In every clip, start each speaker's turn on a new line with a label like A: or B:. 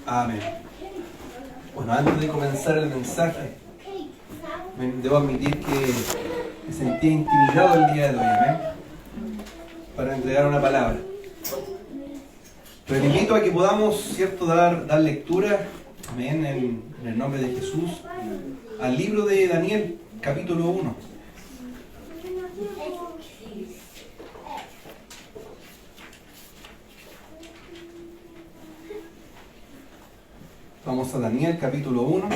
A: Amén. Bueno, antes de comenzar el mensaje, debo admitir que me sentía intimidado el día de hoy, amén, para entregar una palabra. Pero te invito a que podamos, ¿cierto?, dar lectura, amén, en el nombre de Jesús, al libro de Daniel, capítulo 1. Vamos a Daniel, capítulo 1.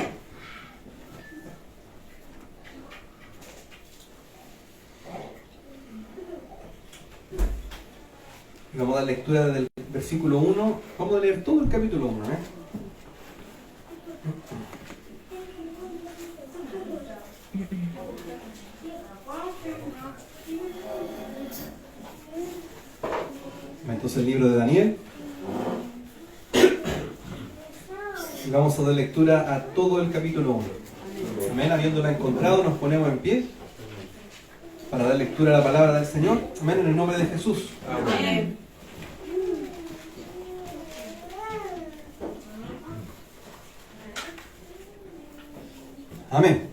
A: Y vamos a dar lectura del versículo 1. Vamos a leer todo el capítulo 1, Entonces el libro de Daniel. Y vamos a dar lectura a todo el capítulo 1. Amén. Habiéndola encontrado, nos ponemos en pie para dar lectura a la palabra del Señor. Amén. En el nombre de Jesús. Amén. Amén.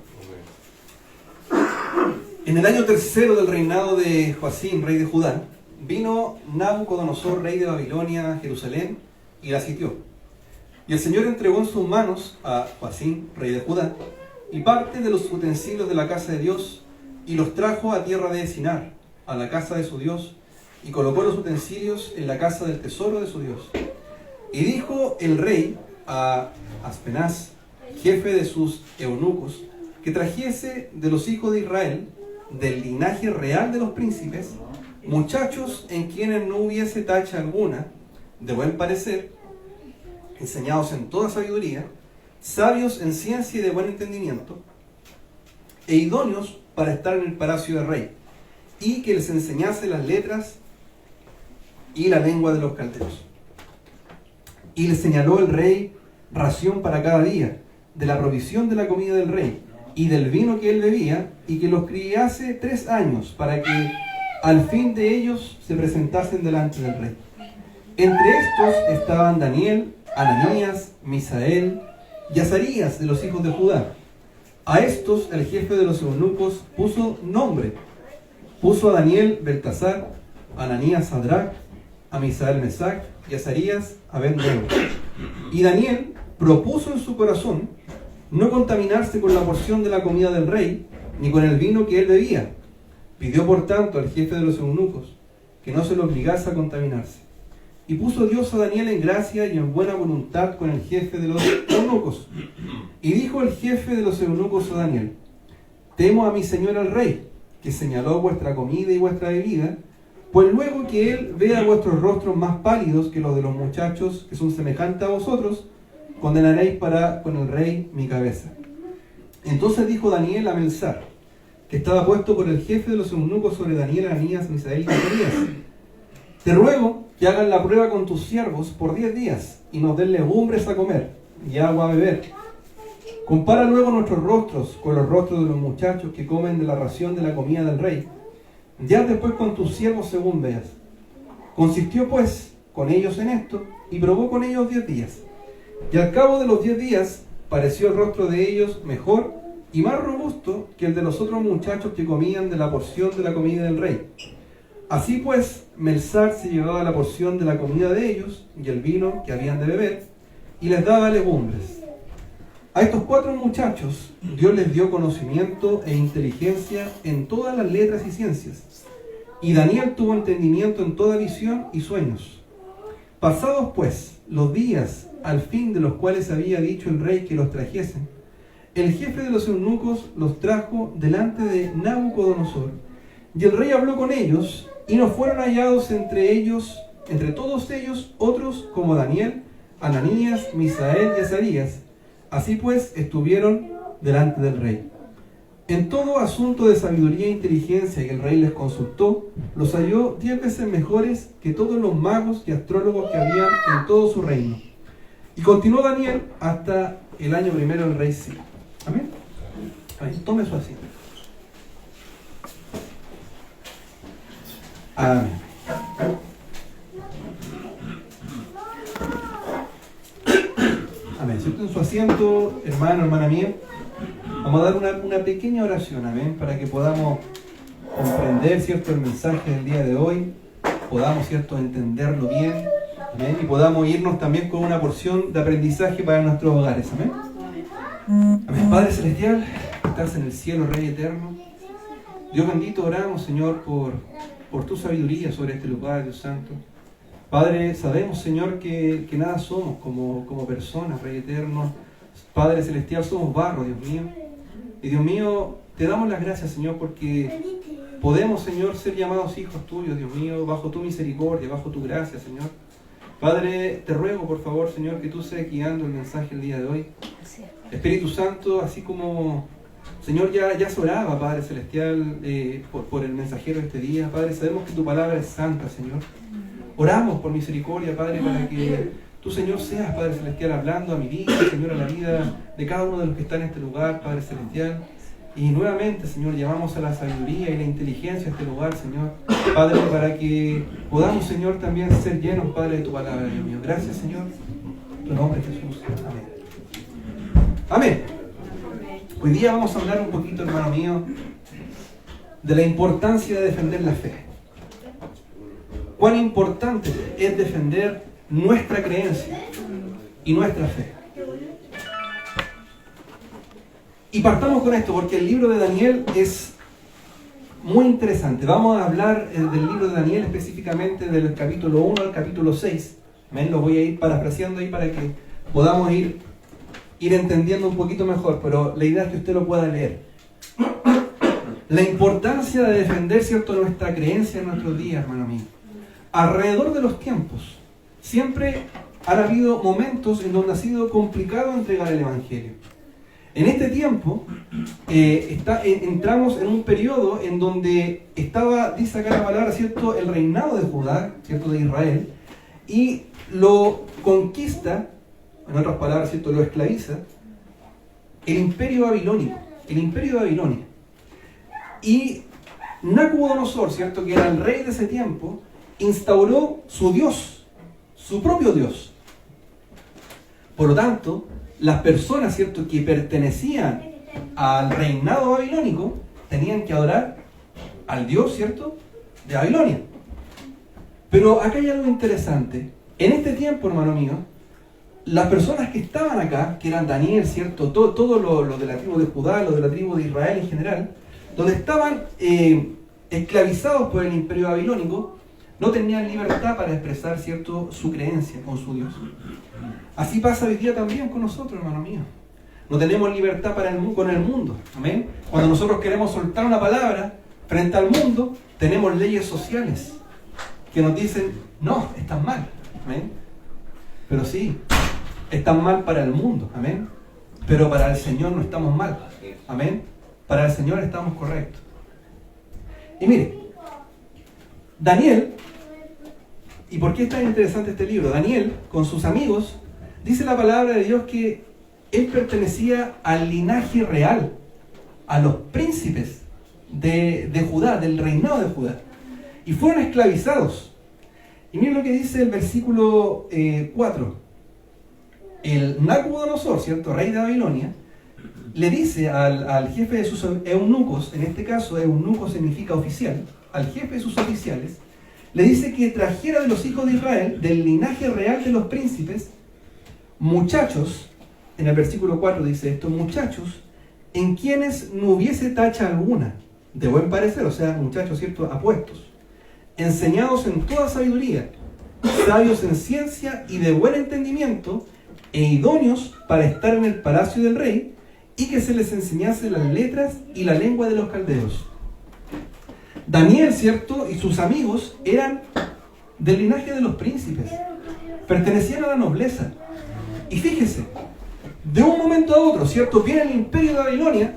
A: En el año tercero del reinado de Joacim, rey de Judá, vino Nabucodonosor, rey de Babilonia, a Jerusalén, y la sitió. Y el Señor entregó en sus manos a Joacim, rey de Judá, y parte de los utensilios de la casa de Dios, y los trajo a tierra de Sinar, a la casa de su Dios, y colocó los utensilios en la casa del tesoro de su Dios. Y dijo el rey a Aspenaz, jefe de sus eunucos, que trajese de los hijos de Israel, del linaje real de los príncipes, muchachos en quienes no hubiese tacha alguna, de buen parecer, enseñados en toda sabiduría, sabios en ciencia y de buen entendimiento, e idóneos para estar en el palacio del rey, y que les enseñase las letras y la lengua de los caldeos. Y les señaló el rey ración para cada día, de la provisión de la comida del rey, y del vino que él bebía, y que los criase 3 años, para que al fin de ellos se presentasen delante del rey. Entre estos estaban Daniel, Ananías, Misael y Azarías de los hijos de Judá. A estos el jefe de los eunucos puso nombre. Puso a Daniel Beltasar, a Ananías Sadrach, a Misael Mesac y a Azarías Abed-nego. Y Daniel propuso en su corazón no contaminarse con la porción de la comida del rey, ni con el vino que él bebía. Pidió por tanto al jefe de los eunucos que no se lo obligase a contaminarse. Y puso Dios a Daniel en gracia y en buena voluntad con el jefe de los eunucos. Y dijo el jefe de los eunucos a Daniel: temo a mi señor el rey, que señaló vuestra comida y vuestra bebida, pues luego que él vea vuestros rostros más pálidos que los de los muchachos que son semejantes a vosotros, condenaréis para con el rey mi cabeza. Entonces dijo Daniel a Belsar, que estaba puesto por el jefe de los eunucos sobre Daniel, Ananías, Misael y Azarías: te ruego que hagan la prueba con tus siervos por 10 días y nos den legumbres a comer y agua a beber. Compara luego nuestros rostros con los rostros de los muchachos que comen de la ración de la comida del rey. Ya después con tus siervos según veas. Consistió pues con ellos en esto y probó con ellos 10 días. Y al cabo de los 10 días pareció el rostro de ellos mejor y más robusto que el de los otros muchachos que comían de la porción de la comida del rey. Así pues, Belsar se llevaba la porción de la comida de ellos y el vino que habían de beber, y les daba legumbres. A estos 4 muchachos Dios les dio conocimiento e inteligencia en todas las letras y ciencias, y Daniel tuvo entendimiento en toda visión y sueños. Pasados pues los días al fin de los cuales había dicho el rey que los trajesen, el jefe de los eunucos los trajo delante de Nabucodonosor, y el rey habló con ellos, y no fueron hallados entre todos ellos, otros como Daniel, Ananías, Misael y Azarías. Así pues estuvieron delante del rey. En todo asunto de sabiduría e inteligencia que el rey les consultó, los halló 10 veces mejores que todos los magos y astrólogos que habían en todo su reino. Y continuó Daniel hasta el año primero del rey Ciro. Amén. Ahí, tome su asiento. Amén. Amén. Siento en su asiento, hermano, hermana mía. Vamos a dar una pequeña oración, amén, para que podamos comprender, ¿cierto?, el mensaje del día de hoy, podamos, ¿cierto?, entenderlo bien, amén, y podamos irnos también con una porción de aprendizaje para nuestros hogares, amén. Amén. Padre Celestial, estás en el cielo, Rey eterno. Dios bendito, oramos, Señor, por tu sabiduría sobre este lugar, Dios Santo. Padre, sabemos, Señor, que nada somos como personas, Rey eterno. Padre Celestial, somos barro, Dios mío. Y Dios mío, te damos las gracias, Señor, porque podemos, Señor, ser llamados hijos tuyos, Dios mío, bajo tu misericordia, bajo tu gracia, Señor. Padre, te ruego, por favor, Señor, que tú seas guiando el mensaje el día de hoy. Espíritu Santo, así como, Señor, ya se oraba, Padre Celestial, por el mensajero de este día. Padre, sabemos que tu palabra es santa, Señor. Oramos por misericordia, Padre, para que tú, Señor, seas, Padre Celestial, hablando a mi vida, Señor, a la vida de cada uno de los que están en este lugar, Padre Celestial. Y nuevamente, Señor, llamamos a la sabiduría y la inteligencia a este lugar, Señor. Padre, para que podamos, Señor, también ser llenos, Padre, de tu palabra, Dios mío. Gracias, Señor. En tu nombre, Jesús. Amén. Amén. Hoy día vamos a hablar un poquito, hermano mío, de la importancia de defender la fe. Cuán importante es defender nuestra creencia y nuestra fe. Y partamos con esto, porque el libro de Daniel es muy interesante. Vamos a hablar del libro de Daniel, específicamente del capítulo 1 al capítulo 6. ¿Ven? Lo voy a ir parafraseando ahí para que podamos ir entendiendo un poquito mejor, pero la idea es que usted lo pueda leer. La importancia de defender, ¿cierto?, nuestra creencia en nuestros días, hermano mío. Alrededor de los tiempos, siempre han habido momentos en donde ha sido complicado entregar el Evangelio. En este tiempo, entramos en un periodo en donde estaba, dice acá la palabra, ¿cierto?, el reinado de Judá, ¿cierto?, de Israel, y lo conquista, en otras palabras, ¿cierto?, lo esclaviza, el imperio babilónico, el imperio de Babilonia. Y Nabucodonosor, ¿cierto?, que era el rey de ese tiempo, instauró su Dios, su propio Dios. Por lo tanto, las personas, ¿cierto?, que pertenecían al reinado babilónico tenían que adorar al Dios, ¿cierto?, de Babilonia. Pero acá hay algo interesante. En este tiempo, hermano mío, las personas que estaban acá, que eran Daniel, ¿cierto?, todo lo de la tribu de Judá, lo de la tribu de Israel en general, donde estaban esclavizados por el imperio babilónico, no tenían libertad para expresar, ¿cierto?, su creencia con su Dios. Así pasa hoy día también con nosotros, hermano mío. No tenemos libertad con el mundo. Amén. Cuando nosotros queremos soltar una palabra frente al mundo, tenemos leyes sociales que nos dicen, no, están mal. Amén. Pero sí, están mal para el mundo. Amén. Pero para el Señor no estamos mal. Amén. Para el Señor estamos correctos. Y mire, Daniel, ¿y por qué es tan interesante este libro? Daniel, con sus amigos, dice la palabra de Dios que él pertenecía al linaje real, a los príncipes de Judá, del reinado de Judá. Y fueron esclavizados. Y miren lo que dice el versículo 4. El Nabucodonosor, ¿cierto?, rey de Babilonia, le dice al jefe de sus eunucos, en este caso eunuco significa oficial, al jefe de sus oficiales, le dice que trajera de los hijos de Israel, del linaje real de los príncipes, muchachos, en el versículo 4 dice esto, muchachos en quienes no hubiese tacha alguna, de buen parecer, o sea, muchachos, ¿cierto?, apuestos, enseñados en toda sabiduría, sabios en ciencia y de buen entendimiento, e idóneos para estar en el palacio del rey, y que se les enseñase las letras y la lengua de los caldeos. Daniel, ¿cierto?, y sus amigos eran del linaje de los príncipes, pertenecían a la nobleza. Y fíjese, de un momento a otro, ¿cierto?, viene el imperio de Babilonia,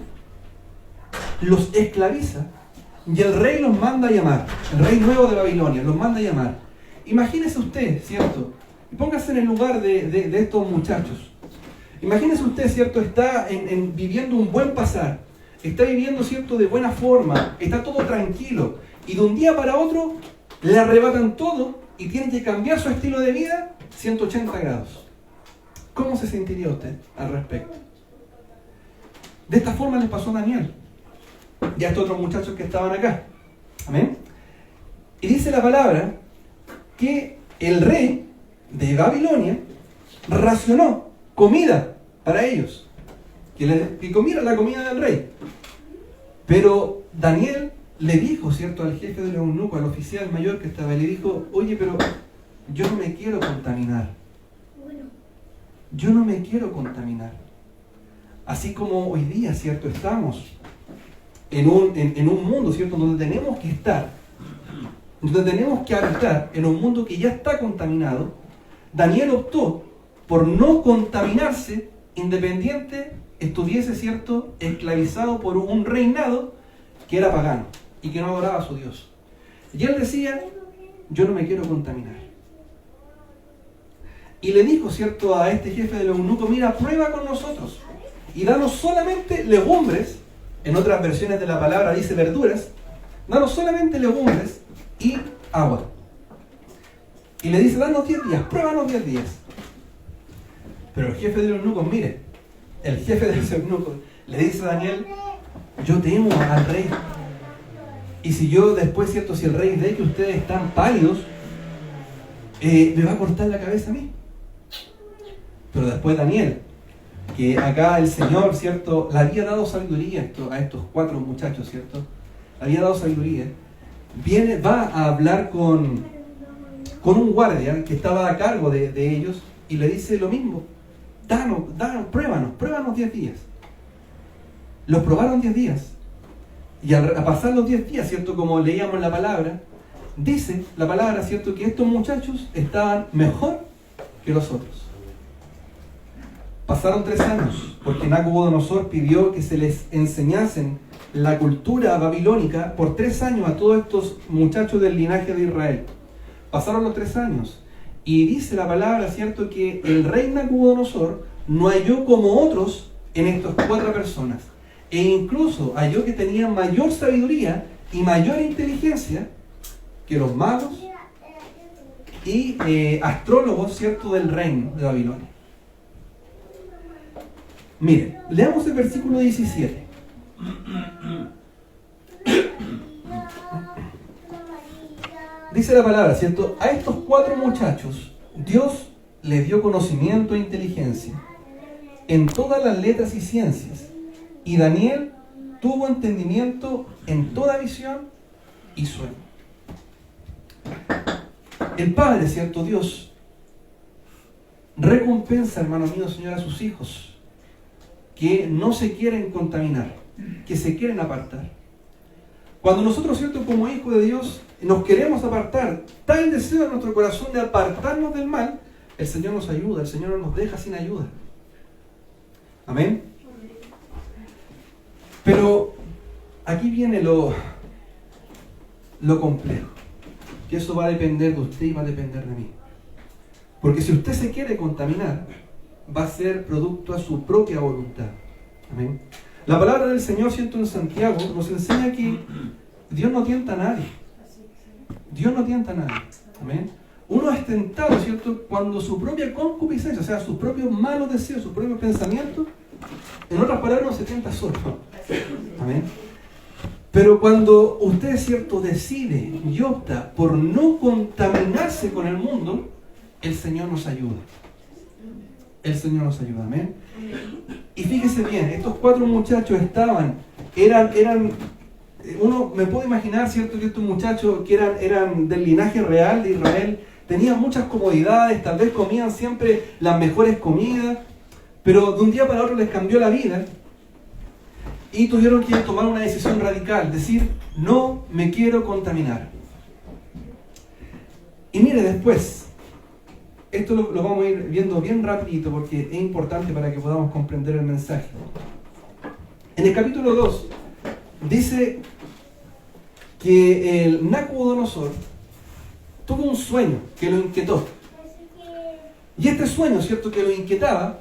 A: los esclaviza, y el rey los manda a llamar, el rey nuevo de Babilonia, los manda a llamar. Imagínese usted, ¿cierto?, y póngase en el lugar de estos muchachos. Imagínese usted, ¿cierto?, está viviendo un buen pasar, está viviendo, ¿cierto?, de buena forma, está todo tranquilo, y de un día para otro le arrebatan todo y tiene que cambiar su estilo de vida 180 grados. ¿Cómo se sentiría usted al respecto? De esta forma les pasó a Daniel y a estos otros muchachos que estaban acá. Amén. Y dice la palabra que el rey de Babilonia racionó comida para ellos, que comieran la comida del rey. Pero Daniel le dijo, ¿cierto?, al jefe del eunuco, al oficial mayor que estaba, le dijo: oye, pero yo no me quiero contaminar. Yo no me quiero contaminar. Así como hoy día, ¿cierto?, estamos en un mundo, ¿cierto?, donde tenemos que estar, donde tenemos que habitar en un mundo que ya está contaminado. Daniel optó por no contaminarse, independiente estuviese, ¿cierto?, esclavizado por un reinado que era pagano y que no adoraba a su Dios. Y él decía: yo no me quiero contaminar. Y le dijo, ¿cierto?, a este jefe del eunuco: mira, prueba con nosotros y danos solamente legumbres. En otras versiones de la palabra dice verduras. Danos solamente legumbres y agua. Y le dice: danos 10 días, pruébanos 10 días. Pero el jefe del eunuco, mire, el jefe del eunuco le dice a Daniel: yo temo al rey. Y si yo después, ¿cierto?, si el rey ve que ustedes están pálidos, me va a cortar la cabeza a mí. Pero después Daniel, que acá el Señor, ¿cierto?, le había dado sabiduría a estos 4 muchachos, ¿cierto? Le había dado sabiduría. Va a hablar con un guardia que estaba a cargo de ellos y le dice lo mismo: pruébanos 10 días. Los probaron 10 días. Y a pasar los 10 días, ¿cierto?, como leíamos en la palabra, dice la palabra, ¿cierto?, que estos muchachos estaban mejor que los otros. Pasaron 3 años, porque Nabucodonosor pidió que se les enseñasen la cultura babilónica por 3 años a todos estos muchachos del linaje de Israel. Pasaron los 3 años, y dice la palabra, ¿cierto?, que el rey Nabucodonosor no halló como otros en estas 4 personas, e incluso halló que tenían mayor sabiduría y mayor inteligencia que los magos y astrólogos, ¿cierto?, del reino de Babilonia. Miren, leamos el versículo 17. Dice la palabra, ¿cierto? A estos 4 muchachos Dios les dio conocimiento e inteligencia en todas las letras y ciencias, y Daniel tuvo entendimiento en toda visión y sueño. El Padre, ¿cierto?, Dios recompensa, hermano mío, Señor, a sus hijos que no se quieren contaminar, que se quieren apartar. Cuando nosotros, ¿cierto?, como hijos de Dios, nos queremos apartar, está el deseo de nuestro corazón de apartarnos del mal, el Señor nos ayuda, el Señor no nos deja sin ayuda. Amén. Pero aquí viene lo complejo, que eso va a depender de usted y va a depender de mí. Porque si usted se quiere contaminar, va a ser producto a su propia voluntad. Amén. La palabra del Señor, ¿cierto?, en Santiago nos enseña que Dios no tienta a nadie. Dios no tienta a nadie. Amén. Uno es tentado, ¿cierto?, cuando su propia concupiscencia, o sea, sus propios malos deseos, sus propios pensamientos, en otras palabras, no se tienta solo. Amén. Pero cuando usted, ¿cierto?, decide y opta por no contaminarse con el mundo, el Señor nos ayuda. El Señor nos ayuda, amén. Y fíjese bien, estos 4 muchachos eran, uno me puede imaginar, ¿cierto?, que estos muchachos que eran del linaje real de Israel, tenían muchas comodidades, tal vez comían siempre las mejores comidas, pero de un día para otro les cambió la vida y tuvieron que tomar una decisión radical, decir: no me quiero contaminar. Y mire, después, esto lo vamos a ir viendo bien rapidito porque es importante para que podamos comprender el mensaje. En el capítulo 2 dice que el Nabucodonosor tuvo un sueño que lo inquietó. Y este sueño, ¿cierto?, que lo inquietaba,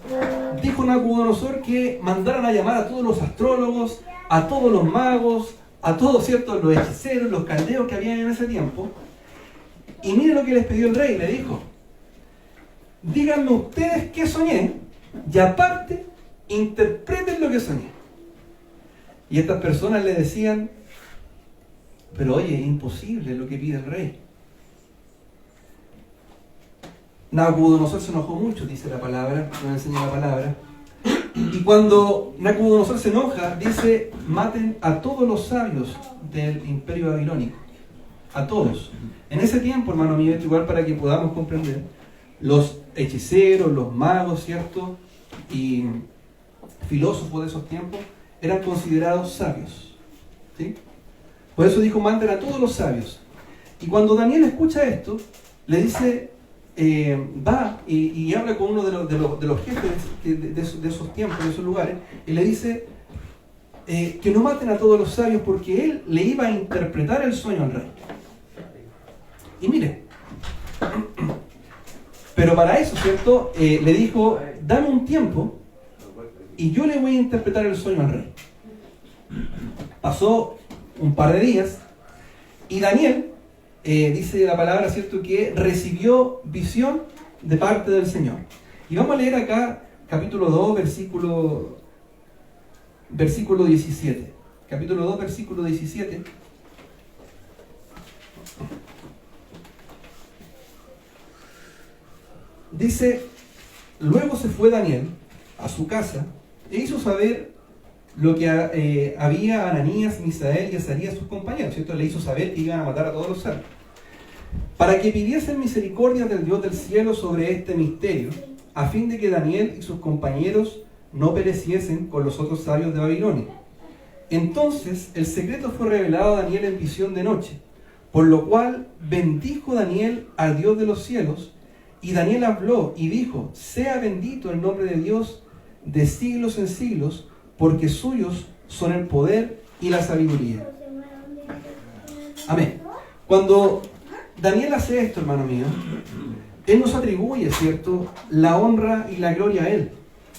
A: dijo Nabucodonosor que mandaran a llamar a todos los astrólogos, a todos los magos, a todos, ¿cierto?, los hechiceros, los caldeos que había en ese tiempo. Y mire lo que les pidió el rey, le dijo: díganme ustedes qué soñé y aparte interpreten lo que soñé. Y estas personas le decían, pero oye, es imposible lo que pide el rey. Nabucodonosor se enojó mucho, dice la palabra, nos enseña la palabra. Y cuando Nabucodonosor se enoja, dice, maten a todos los sabios del imperio babilónico. A todos. En ese tiempo, hermano mío, esto igual para que podamos comprender, los hechiceros, los magos, ¿cierto? Y filósofos de esos tiempos eran considerados sabios. ¿Sí? Por eso dijo, maten a todos los sabios. Y cuando Daniel escucha esto, le dice, va y habla con uno de los jefes de esos tiempos, de esos lugares, y le dice que no maten a todos los sabios porque él le iba a interpretar el sueño al rey. Y mire, pero para eso, ¿cierto? Le dijo, dame un tiempo y yo le voy a interpretar el sueño al rey. Pasó un par de días y Daniel, dice la palabra, ¿cierto?, que recibió visión de parte del Señor. Y vamos a leer acá capítulo 2, versículo 17. Capítulo 2, versículo 17. Dice, luego se fue Daniel a su casa e hizo saber lo que había Ananías, Misael y Azarías, sus compañeros, ¿cierto? Le hizo saber que iban a matar a todos los sabios, para que pidiesen misericordia del Dios del cielo sobre este misterio, a fin de que Daniel y sus compañeros no pereciesen con los otros sabios de Babilonia. Entonces el secreto fue revelado a Daniel en visión de noche, por lo cual bendijo Daniel al Dios de los cielos, y Daniel habló y dijo, sea bendito el nombre de Dios de siglos en siglos, porque suyos son el poder y la sabiduría. Amén. Cuando Daniel hace esto, hermano mío, él nos atribuye, ¿cierto?, la honra y la gloria a él,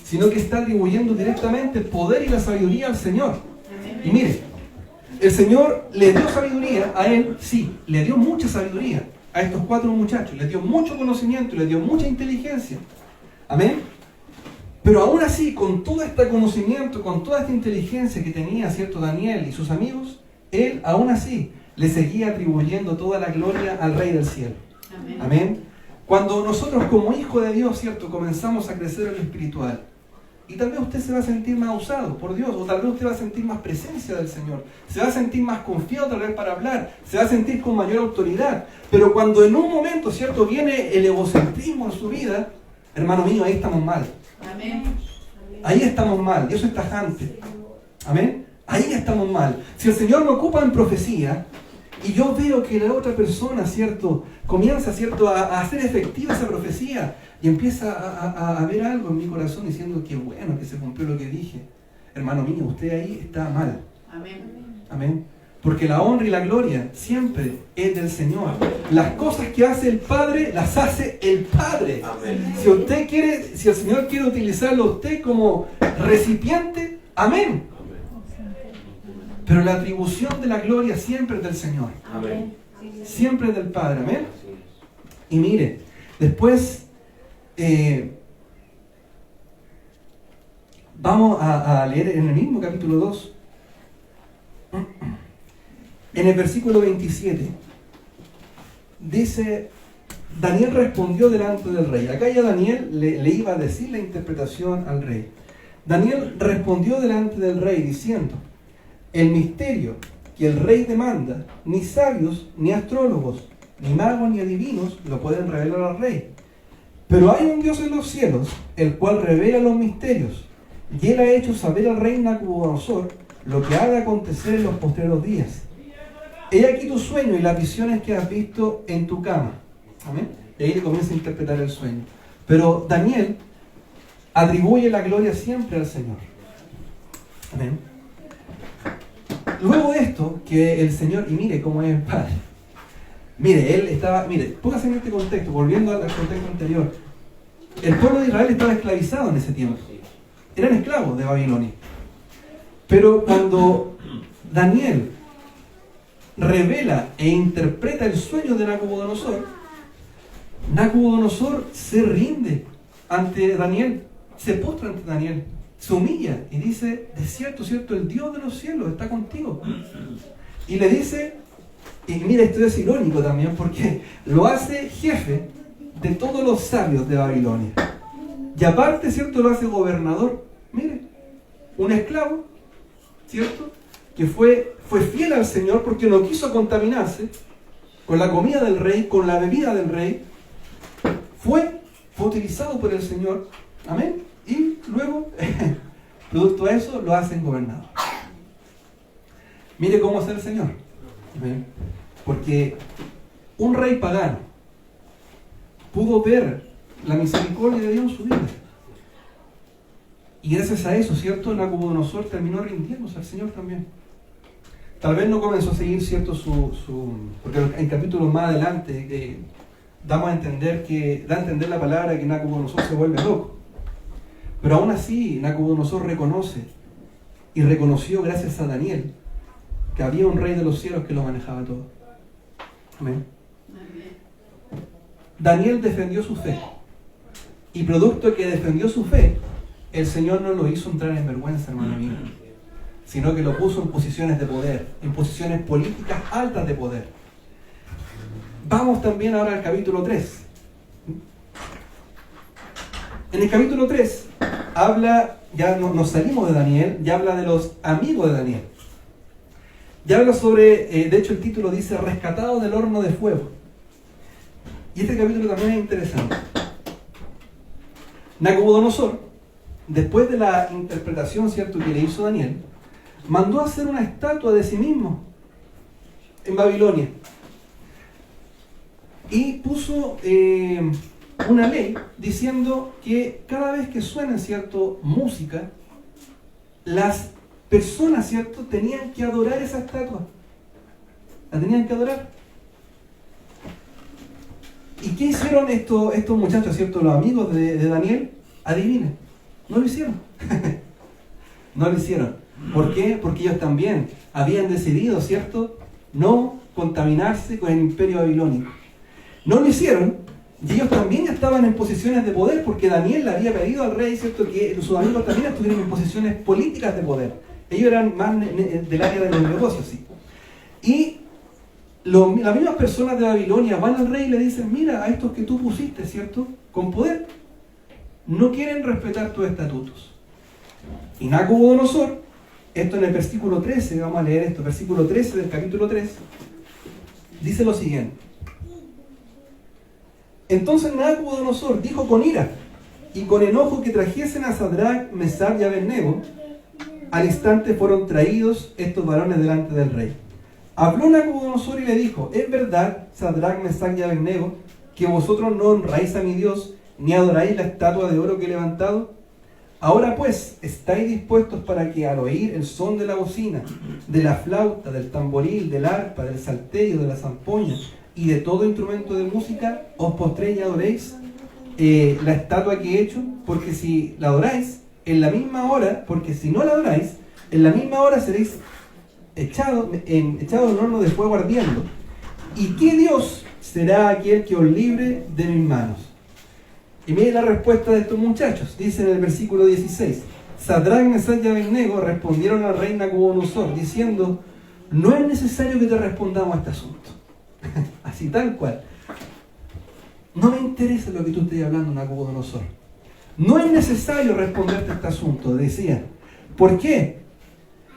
A: sino que está atribuyendo directamente el poder y la sabiduría al Señor. Y mire, el Señor le dio sabiduría a él, sí, le dio mucha sabiduría a estos 4 muchachos, les dio mucho conocimiento, les dio mucha inteligencia. Amén. Pero aún así, con todo este conocimiento, con toda esta inteligencia que tenía, ¿cierto?, Daniel y sus amigos, él aún así le seguía atribuyendo toda la gloria al Rey del cielo. Amén. Amén. Cuando nosotros como hijos de Dios, ¿cierto?, comenzamos a crecer en lo espiritual, y tal vez usted se va a sentir más usado por Dios, o tal vez usted va a sentir más presencia del Señor, se va a sentir más confiado tal vez para hablar, se va a sentir con mayor autoridad, pero cuando en un momento, ¿cierto?, viene el egocentrismo en su vida, hermano mío, ahí estamos mal. Amén. Ahí estamos mal, y eso es tajante. Amén. Ahí estamos mal. Si el Señor me ocupa en profecía, y yo veo que la otra persona, ¿cierto?, comienza, ¿cierto?, a hacer efectiva esa profecía, y empieza a ver algo en mi corazón diciendo que bueno, que se cumplió lo que dije. Hermano mío, usted ahí está mal. Amén. Amén. Porque la honra y la gloria siempre es del Señor. Las cosas que hace el Padre, las hace el Padre. Amén. Si el Señor quiere utilizarlo a usted como recipiente, amén. Pero la atribución de la gloria siempre es del Señor. Amén. Siempre es del Padre. Amén. Y mire, después vamos a leer en el mismo capítulo 2. En el versículo 27 dice, Daniel respondió delante del rey. Acá ya Daniel le iba a decir la interpretación al rey. Daniel respondió delante del rey diciendo, el misterio que el rey demanda, ni sabios, ni astrólogos, ni magos, ni adivinos lo pueden revelar al rey. Pero hay un Dios en los cielos, el cual revela los misterios, y él ha hecho saber al rey Nabucodonosor lo que ha de acontecer en los postreros días. He aquí tu sueño y las visiones que has visto en tu cama. Amén. Y ahí le comienza a interpretar el sueño. Pero Daniel atribuye la gloria siempre al Señor. Amén. Luego de esto, que el Señor, y mire cómo es el Padre. Mire, él estaba, póngase en este contexto, volviendo al contexto anterior. El pueblo de Israel estaba esclavizado en ese tiempo. Eran esclavos de Babilonia. Pero cuando Daniel revela e interpreta el sueño de Nabucodonosor, Nabucodonosor se rinde ante Daniel. se postra ante Daniel, se humilla y dice, de cierto, cierto, el Dios de los cielos está contigo. Y le dice, y mira, esto es irónico también porque lo hace jefe de todos los sabios de Babilonia. Y aparte, cierto, lo hace gobernador. Mire, un esclavo, cierto, que fue fiel al Señor porque no quiso contaminarse con la comida del rey, con la bebida del rey, fue utilizado por el Señor, amén, y luego, producto de eso, lo hacen gobernador. Mire cómo es el Señor, amén, porque un rey pagano pudo ver la misericordia de Dios en su vida, y gracias a eso, cierto, Nabucodonosor terminó rindiéndose al Señor también. Tal vez no comenzó a seguir, cierto, porque en capítulos más adelante da a entender la palabra que Nabucodonosor se vuelve loco. Pero aún así, Nabucodonosor reconoció gracias a Daniel que había un rey de los cielos que lo manejaba todo. Amén. Daniel defendió su fe. Y producto de que defendió su fe, el Señor no lo hizo entrar en vergüenza, hermano mío, sino que lo puso en posiciones de poder, en posiciones políticas altas de poder. Vamos también ahora al capítulo 3. En el capítulo 3 habla, ya nos salimos de Daniel, ya habla de los amigos de Daniel. Ya habla sobre, de hecho el título dice, rescatados del horno de fuego. Y este capítulo también es interesante. Nabucodonosor, después de la interpretación, cierto, que le hizo Daniel, mandó a hacer una estatua de sí mismo en Babilonia y puso una ley diciendo que cada vez que suene, cierto, música, las personas, cierto, tenían que adorar esa estatua, la tenían que adorar. ¿Y qué hicieron estos muchachos, cierto, los amigos de Daniel? Adivinen, no lo hicieron. No lo hicieron. ¿Por qué? Porque ellos también habían decidido, ¿cierto?, no contaminarse con el imperio babilónico. No lo hicieron, y ellos también estaban en posiciones de poder, porque Daniel le había pedido al rey, ¿cierto?, que sus amigos también estuvieran en posiciones políticas de poder. Ellos eran más del área de los negocios, sí. Y las mismas personas de Babilonia van al rey y le dicen, mira, a estos que tú pusiste, ¿cierto?, con poder, no quieren respetar tus estatutos. Y Nabucodonosor, esto en el versículo 13, vamos a leer esto, versículo 13 del capítulo 3, dice lo siguiente. Entonces Nabucodonosor dijo con ira y con enojo que trajesen a Sadrach, Mesach y Abednego. Al instante fueron traídos estos varones delante del rey. Habló Nabucodonosor y le dijo, ¿es verdad, Sadrach, Mesach y Abednego, que vosotros no honráis a mi Dios, ni adoráis la estatua de oro que he levantado? Ahora pues, ¿estáis dispuestos para que al oír el son de la bocina, de la flauta, del tamboril, del arpa, del salterio, de la zampoña y de todo instrumento de música, os postréis y adoréis la estatua que he hecho? Porque si la adoráis, en la misma hora, porque si no la adoráis, en la misma hora seréis echados en horno de fuego ardiendo. ¿Y qué Dios será aquel que os libre de mis manos? Y miren la respuesta de estos muchachos. Dice en el versículo 16, Sadrach, Mesach y Abednego respondieron al rey Nabucodonosor diciendo, no es necesario que te respondamos a este asunto. Así tal cual. No me interesa lo que tú estés hablando, Nabucodonosor. No es necesario responderte a este asunto, decía. ¿Por qué?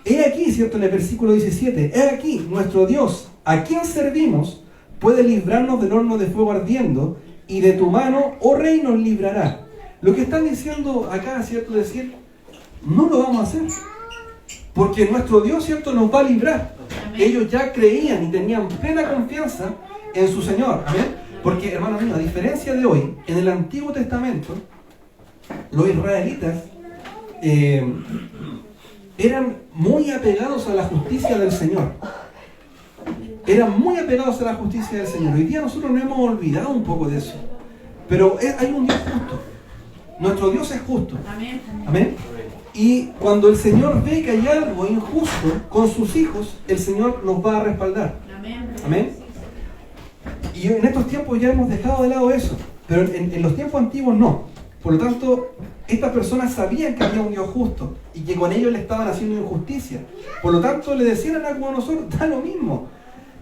A: He aquí, ¿cierto? En el versículo 17, he aquí, nuestro Dios, a quien servimos, puede librarnos del horno de fuego ardiendo, y de tu mano, oh rey, nos librará. Lo que están diciendo acá, ¿cierto? Decir, no lo vamos a hacer. Porque nuestro Dios, ¿cierto?, nos va a librar. Amén. Ellos ya creían y tenían plena confianza en su Señor. Amén. Porque, hermano mío, a diferencia de hoy, en el Antiguo Testamento, los israelitas eran muy apegados a la justicia del Señor. Eran muy apegados a la justicia del Señor. Hoy día nosotros nos hemos olvidado un poco de eso. Pero hay un Dios justo. Nuestro Dios es justo. Amén. Amén. Y cuando el Señor ve que hay algo injusto con sus hijos, el Señor nos va a respaldar. Amén. Amén. Y en estos tiempos ya hemos dejado de lado eso. Pero en los tiempos antiguos no. Por lo tanto, estas personas sabían que había un Dios justo y que con ellos le estaban haciendo injusticia. Por lo tanto, le decían a Nabucodonosor, da lo mismo,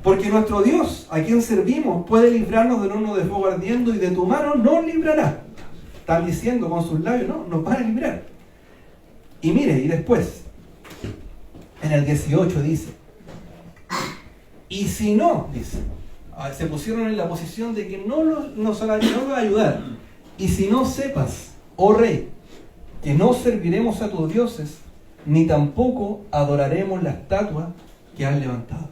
A: porque nuestro Dios, a quien servimos, puede librarnos del horno de fuego ardiendo y de tu mano nos librará. Están diciendo con sus labios, no, nos van a librar. Y mire, y después, en el 18 dice, y si no, dice, se pusieron en la posición de que no nos va a ayudar. Y si no sepas, oh rey, que no serviremos a tus dioses, ni tampoco adoraremos la estatua que han levantado.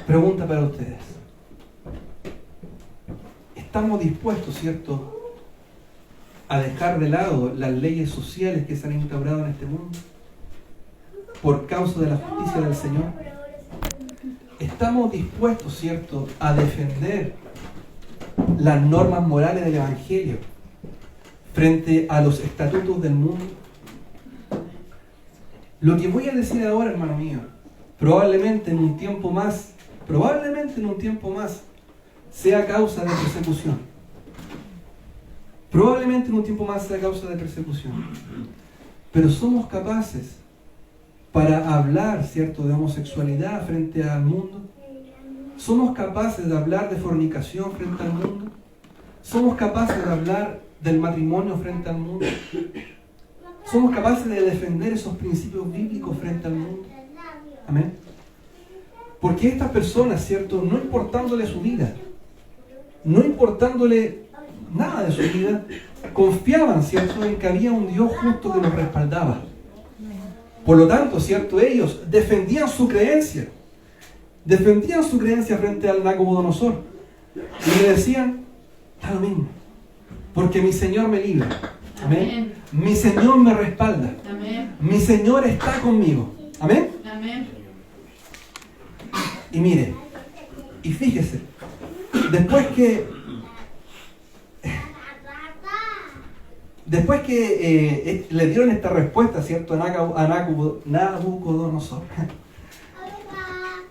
A: Pregunta para ustedes. ¿Estamos dispuestos, cierto, a dejar de lado las leyes sociales que se han instaurado en este mundo por causa de la justicia del Señor? ¿Estamos dispuestos, cierto, a defender las normas morales del Evangelio frente a los estatutos del mundo? Lo que voy a decir ahora, hermano mío, probablemente en un tiempo más, sea causa de persecución. Probablemente en un tiempo más sea causa de persecución. Pero somos capaces para hablar, cierto, de homosexualidad frente al mundo. Somos capaces de hablar de fornicación frente al mundo. Somos capaces de hablar del matrimonio frente al mundo. Somos capaces de defender esos principios bíblicos frente al mundo. Amén. Porque estas personas, cierto, no importándole su vida, no importándole nada de su vida, confiaban, cierto, en que había un Dios justo que los respaldaba. Por lo tanto, cierto, ellos defendían su creencia frente al Nabucodonosor y le decían, da lo mismo, porque mi Señor me libra. Amén. Mi Señor me respalda. Amén. Mi Señor está conmigo. Amén. Amén. Y mire, y fíjese, después que le dieron esta respuesta, ¿cierto?, a Nabucodonosor,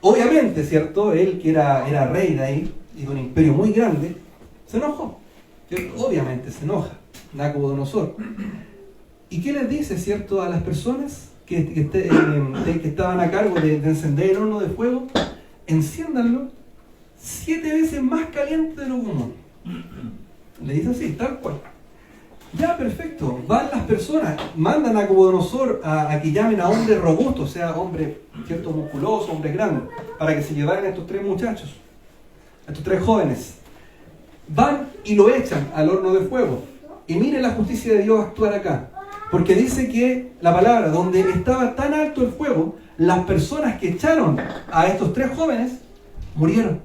A: obviamente, ¿cierto?, él que era rey de ahí, y de un imperio muy grande, se enojó, ¿cierto? Obviamente se enoja Nabucodonosor. ¿Y qué les dice, cierto, a las personas que estaban a cargo de encender el horno de fuego? Enciéndanlo 7 veces más caliente de lo común. Le dice así, tal cual. Ya, perfecto. Van las personas, mandan a Nabucodonosor a que llamen a hombres robustos, o sea, hombres, cierto, musculosos, hombres grandes, para que se llevaran a estos 3 muchachos, a estos 3 jóvenes. Van y lo echan al horno de fuego. Y mire la justicia de Dios actuar acá. Porque dice que la palabra, donde estaba tan alto el fuego, las personas que echaron a estos 3 jóvenes murieron.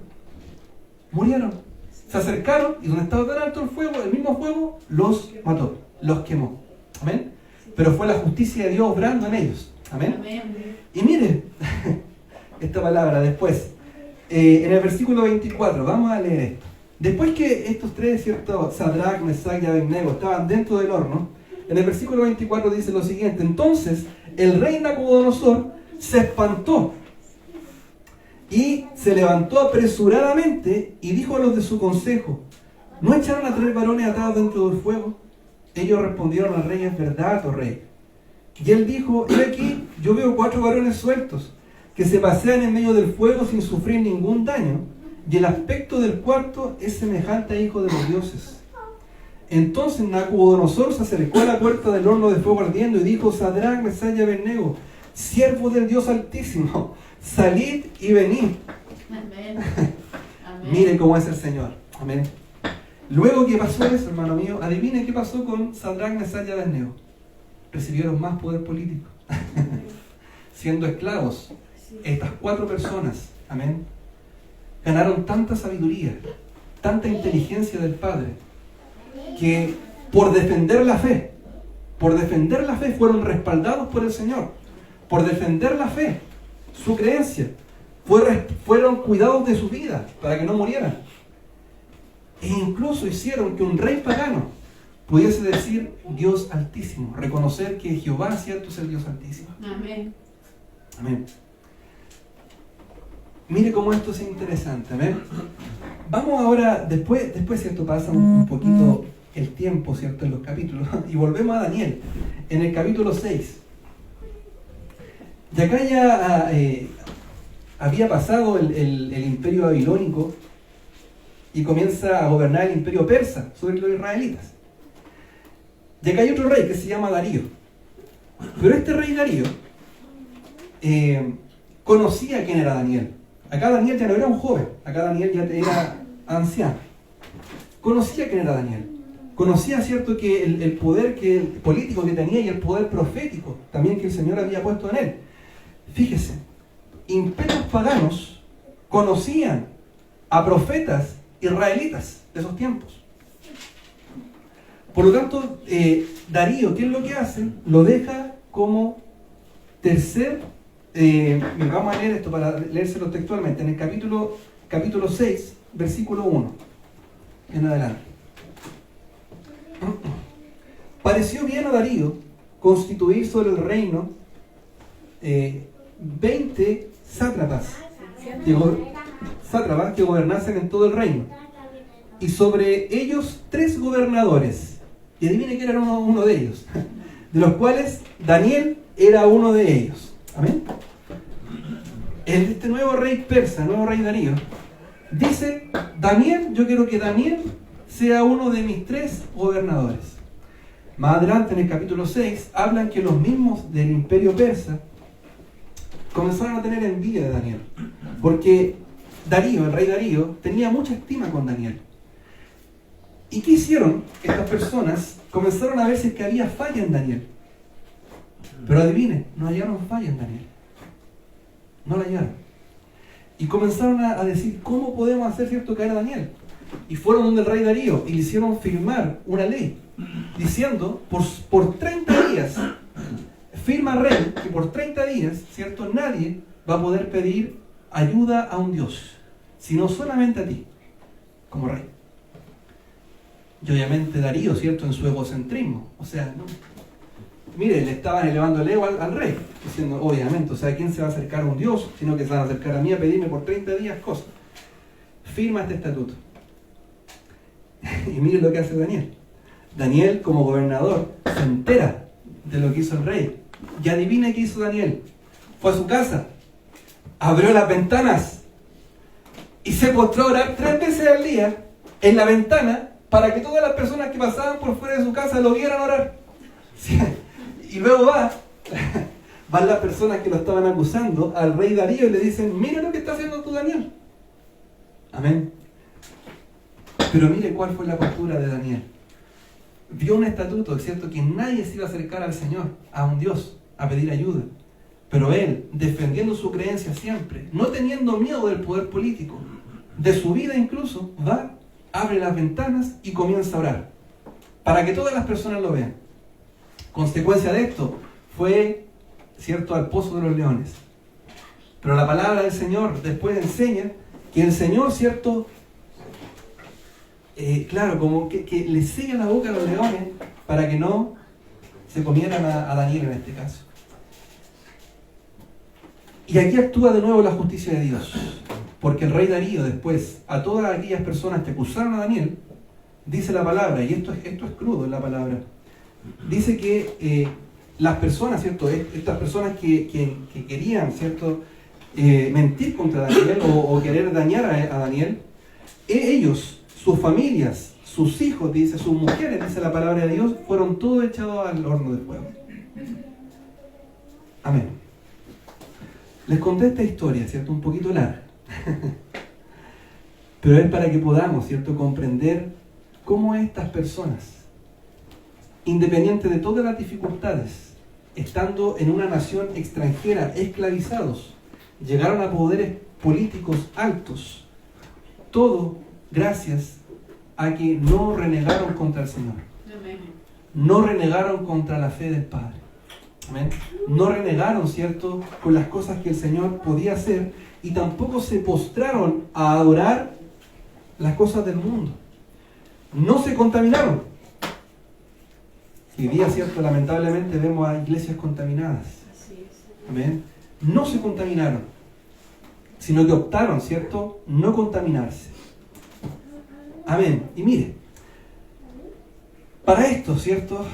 A: Se acercaron y donde estaba tan alto el fuego, el mismo fuego los mató, los quemó. Amén. Pero fue la justicia de Dios obrando en ellos. Amén. Y mire esta palabra después. En el versículo 24, vamos a leer esto. Después que estos 3, cierto, Sadrach, Mesach y Abednego, estaban dentro del horno, en el versículo 24 dice lo siguiente: entonces el rey Nabucodonosor se espantó y se levantó apresuradamente y dijo a los de su consejo: ¿no echaron a 3 varones atados dentro del fuego? Ellos respondieron al rey: es verdad, oh rey. Y él dijo: he aquí, yo veo 4 varones sueltos que se pasean en medio del fuego sin sufrir ningún daño, y el aspecto del cuarto es semejante a hijo de los dioses. Entonces Nabucodonosor se acercó a la puerta del horno de fuego ardiendo y dijo: Sadrach, Mesach y Abednego, siervos del Dios Altísimo, salid y venid. Amén. Amén. Mire cómo es el Señor. Amén. Luego que pasó eso, hermano mío, adivinen qué pasó con Sadrach, Mesach y Abednego. Recibieron más poder político. Siendo esclavos, estas 4 personas, amén, ganaron tanta sabiduría, tanta inteligencia del Padre, que por defender la fe fueron respaldados por el Señor. Por defender la fe, su creencia, fueron cuidados de su vida para que no murieran. E incluso hicieron que un rey pagano pudiese decir Dios Altísimo, reconocer que Jehová, cierto, es el Dios Altísimo. Amén. Amén. Mire cómo esto es interesante. Amén. Vamos ahora, después ¿cierto? Pasa un poquito el tiempo, ¿cierto? En los capítulos, y volvemos a Daniel, en el capítulo 6. Y acá ya había pasado el imperio babilónico y comienza a gobernar el imperio persa sobre los israelitas. Y acá hay otro rey que se llama Darío. Pero este rey Darío conocía quién era Daniel. Acá Daniel ya no era un joven, acá Daniel ya era anciano. Conocía quién era Daniel. Conocía, cierto, que el poder el político que tenía y el poder profético también que el Señor había puesto en él. Fíjese, imperios paganos conocían a profetas israelitas de esos tiempos. Por lo tanto, Darío, ¿qué es lo que hace? Lo deja como tercer, vamos a leer esto para leérselo textualmente, en el capítulo 6, versículo 1, en adelante. Pareció bien a Darío constituir sobre el reino 20 sátrapas que gobernasen en todo el reino, y sobre ellos 3 gobernadores. Y adivine quién era uno de ellos, de los cuales Daniel era uno de ellos. Amén. Este nuevo rey persa, nuevo rey Darío, dice: Daniel, yo quiero que Daniel sea uno de mis 3 gobernadores. Más adelante, en el capítulo 6, hablan que los mismos del imperio persa comenzaron a tener envidia de Daniel, porque Darío, el rey Darío, tenía mucha estima con Daniel. ¿Y qué hicieron estas personas? Comenzaron a ver si es que había falla en Daniel. Pero adivinen, no hallaron falla en Daniel. No la hallaron. Y comenzaron a decir: ¿cómo podemos hacer cierto caer a Daniel? Y fueron donde el rey Darío y le hicieron firmar una ley diciendo: por 30 días, firma rey, que por 30 días, ¿cierto? Nadie va a poder pedir ayuda a un Dios, sino solamente a ti, como rey. Y obviamente Darío, ¿cierto? En su egocentrismo, o sea, ¿no? Mire, le estaban elevando el ego al rey, diciendo, obviamente, o sea, ¿quién se va a acercar a un Dios? Sino que se van a acercar a mí a pedirme por 30 días cosas. Firma este estatuto. Y mire lo que hace Daniel. Daniel, como gobernador, se entera de lo que hizo el rey. Y adivine qué hizo Daniel. Fue a su casa, abrió las ventanas y se postró a orar 3 veces al día en la ventana para que todas las personas que pasaban por fuera de su casa lo vieran orar. Sí. Y luego van las personas que lo estaban acusando al rey Darío y le dicen: mira lo que está haciendo tú, Daniel. Amén. Pero mire cuál fue la postura de Daniel. Vio un estatuto, ¿cierto? Que nadie se iba a acercar al Señor, a un Dios, a pedir ayuda. Pero él, defendiendo su creencia siempre, no teniendo miedo del poder político, de su vida incluso, va, abre las ventanas y comienza a orar, para que todas las personas lo vean. Consecuencia de esto fue, ¿cierto?, al pozo de los leones. Pero la palabra del Señor después enseña que el Señor, ¿cierto?, claro, como que le sella la boca a los leones para que no se comieran a Daniel en este caso. Y aquí actúa de nuevo la justicia de Dios, porque el rey Darío después, a todas aquellas personas que acusaron a Daniel, dice la palabra, y esto es crudo en la palabra, dice que las personas, ¿cierto?, estas personas que querían, ¿cierto?, mentir contra Daniel o querer dañar a Daniel, ellos, sus familias, sus hijos, dice, sus mujeres, dice la palabra de Dios, fueron todos echados al horno de fuego. Amén. Les conté esta historia, ¿cierto? Un poquito larga. Pero es para que podamos, ¿cierto?, comprender cómo estas personas, independiente de todas las dificultades, estando en una nación extranjera, esclavizados, llegaron a poderes políticos altos. Todo gracias a que no renegaron contra el Señor. No renegaron contra la fe del Padre. Amén. No renegaron, ¿cierto?, con las cosas que el Señor podía hacer, y tampoco se postraron a adorar las cosas del mundo. No se contaminaron. Hoy día, ¿cierto?, lamentablemente vemos a iglesias contaminadas. Amén. No se contaminaron, sino que optaron, ¿cierto?, no contaminarse. Amén. Y mire, para esto, ¿cierto?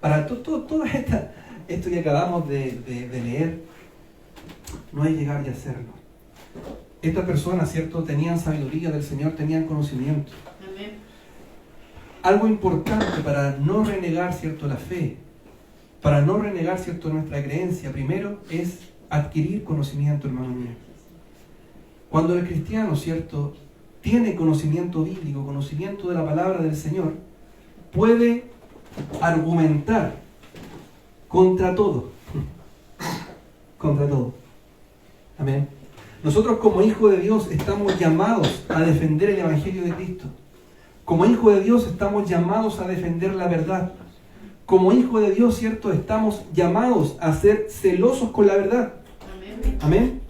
A: Para todo esto que acabamos de leer, no es llegar y hacerlo. Estas personas, ¿cierto?, tenían sabiduría del Señor, tenían conocimiento.
B: Amén.
A: Algo importante para no renegar, ¿cierto?, la fe, para no renegar, ¿cierto?, nuestra creencia, primero es adquirir conocimiento, hermano mío. Cuando el cristiano, ¿cierto?, tiene conocimiento bíblico, conocimiento de la palabra del Señor, puede argumentar contra todo. Contra todo. Amén. Nosotros como hijos de Dios estamos llamados a defender el Evangelio de Cristo. Como hijos de Dios estamos llamados a defender la verdad. Como hijos de Dios, ¿cierto?, estamos llamados a ser celosos con la verdad.
B: Amén.
A: Amén.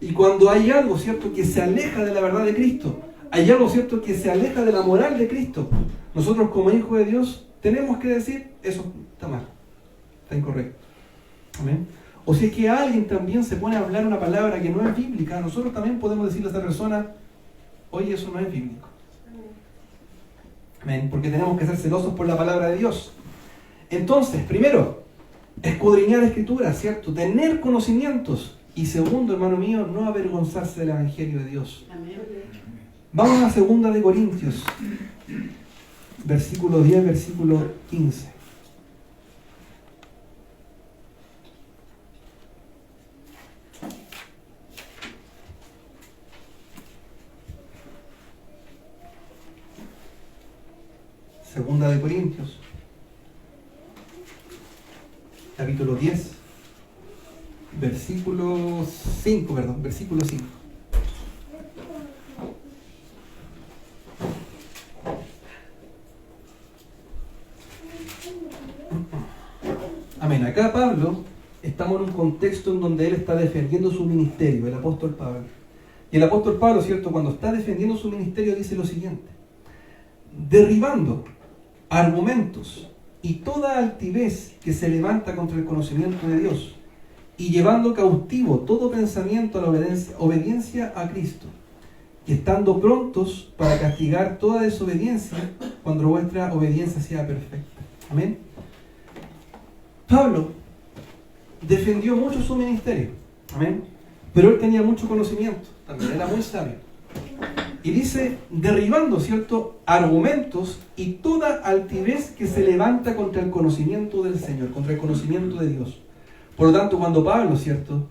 A: Y cuando hay algo, ¿cierto?, que se aleja de la verdad de Cristo, hay algo, ¿cierto?, que se aleja de la moral de Cristo, nosotros como hijos de Dios tenemos que decir, eso está mal, está incorrecto. Amén. O si es que alguien también se pone a hablar una palabra que no es bíblica, nosotros también podemos decirle a esa persona, oye, eso no es bíblico. Amén. Porque tenemos que ser celosos por la palabra de Dios. Entonces, primero, escudriñar Escrituras, ¿cierto? Tener conocimientos. Y segundo, hermano mío, no avergonzarse del Evangelio de Dios.
B: Amén.
A: Vamos a 2 de Corintios, versículo 10, versículo 15. Segunda de Corintios, capítulo 10, versículo 5, versículo 5. Amén. Acá Pablo, estamos en un contexto en donde él está defendiendo su ministerio, el apóstol Pablo. Y el apóstol Pablo, ¿cierto?, cuando está defendiendo su ministerio dice lo siguiente: derribando argumentos y toda altivez que se levanta contra el conocimiento de Dios, y llevando cautivo todo pensamiento a la obediencia a Cristo, y estando prontos para castigar toda desobediencia cuando vuestra obediencia sea perfecta. Amén. Pablo defendió mucho su ministerio. Amén. Pero él tenía mucho conocimiento, también era muy sabio. Y dice, derribando, ¿cierto?, argumentos y toda altivez que se levanta contra el conocimiento del Señor, contra el conocimiento de Dios. Por lo tanto, cuando Pablo, ¿cierto?,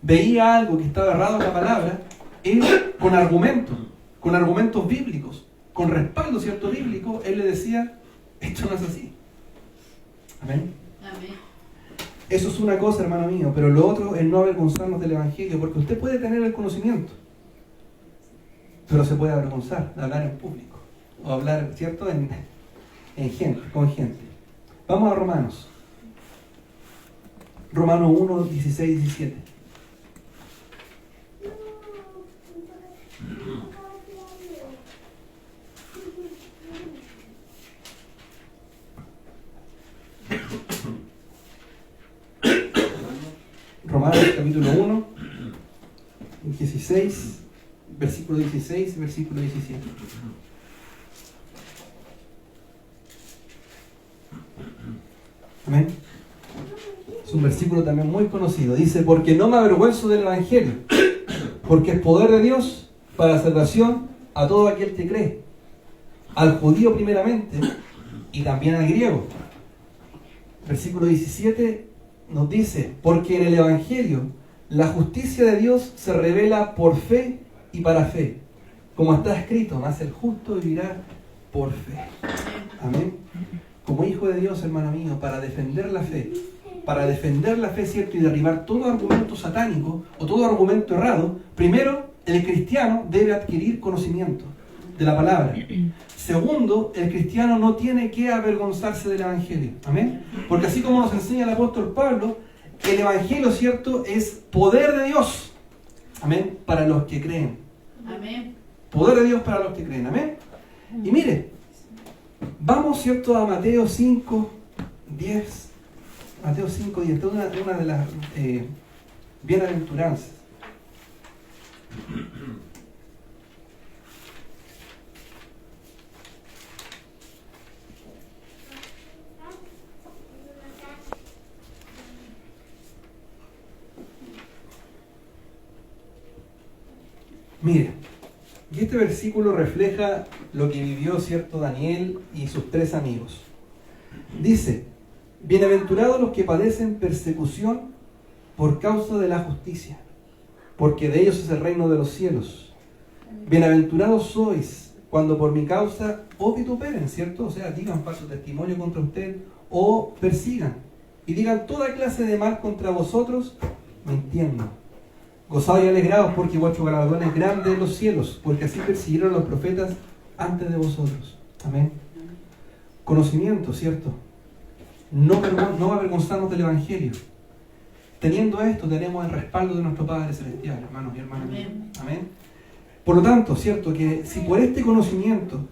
A: veía algo que estaba errado en la palabra, él con argumentos bíblicos, con respaldo, ¿cierto?, bíblico, él le decía, esto no es así. Amén.
B: Amén.
A: Eso es una cosa, hermano mío, pero lo otro es no avergonzarnos del Evangelio, porque usted puede tener el conocimiento, pero se puede avergonzar de hablar en público, o hablar, ¿cierto?, con gente. Vamos a Romanos. Romanos 1, 16, 17. Romanos capítulo 1, 16, versículo 16 y versículo 17. Amén. Es un versículo también muy conocido. Dice, porque no me avergüenzo del Evangelio, porque es poder de Dios para salvación a todo aquel que cree, al judío primeramente y también al griego. Versículo 17 nos dice, porque en el Evangelio la justicia de Dios se revela por fe y para fe, como está escrito, mas el justo vivirá por fe. Amén. Como hijo de Dios, hermano mío, para defender la fe, ¿cierto?, y derribar todo argumento satánico o todo argumento errado, primero, el cristiano debe adquirir conocimiento de la palabra. Segundo, el cristiano no tiene que avergonzarse del Evangelio. Amén. Porque así como nos enseña el apóstol Pablo, el Evangelio, ¿cierto?, es poder de Dios. Amén. Para los que creen.
B: Amén.
A: Poder de Dios para los que creen. Amén. Y mire, vamos, ¿cierto?, a Mateo 5, 10. Mateo 5, 10. Esta es una de las bienaventuranzas. Mire, y este versículo refleja lo que vivió cierto Daniel y sus 3 amigos. Dice, bienaventurados los que padecen persecución por causa de la justicia, porque de ellos es el reino de los cielos. Bienaventurados sois cuando por mi causa os vituperen, ¿cierto? O sea, digan falso testimonio contra usted o persigan y digan toda clase de mal contra vosotros, mintiendo. Gozados y alegrados porque vuestro galardón es grande en los cielos, porque así persiguieron a los profetas antes de vosotros. Amén. Conocimiento, ¿cierto? No avergonzarnos del Evangelio. Teniendo esto, tenemos el respaldo de nuestro Padre Celestial, hermanos y hermanas. Amén. Amén. Por lo tanto, ¿cierto? Que si por este conocimiento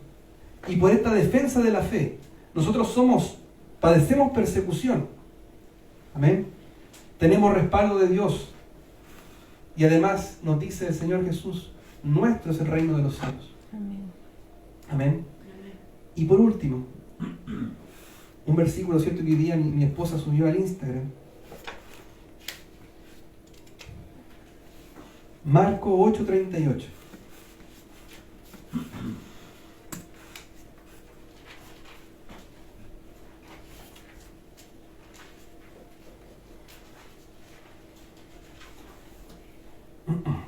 A: y por esta defensa de la fe, nosotros padecemos persecución, amén, tenemos respaldo de Dios. Y además nos dice el Señor Jesús, nuestro es el reino de los cielos. Amén. Amén. Y por último, un versículo, ¿cierto? Que hoy día mi esposa subió al Instagram. Marco 8:38.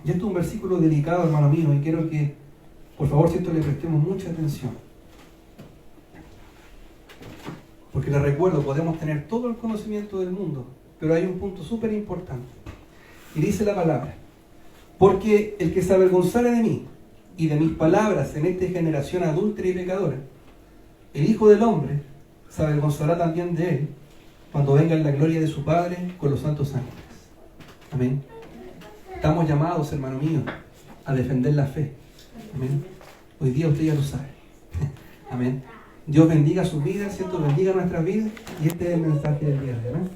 A: Y esto es un versículo delicado, hermano mío, y quiero que, por favor, ¿cierto?, le prestemos mucha atención. Porque les recuerdo, podemos tener todo el conocimiento del mundo, pero hay un punto súper importante. Y dice la palabra, porque el que se avergonzare de mí y de mis palabras en esta generación adúltera y pecadora, el Hijo del Hombre se avergonzará también de él cuando venga en la gloria de su Padre con los santos ángeles. Amén. Estamos llamados, hermano mío, a defender la fe. Amén. Hoy día usted ya lo sabe. Amén. Dios bendiga sus vidas, ¿cierto? Bendiga nuestras vidas. Y este es el mensaje del día de hoy. Amén.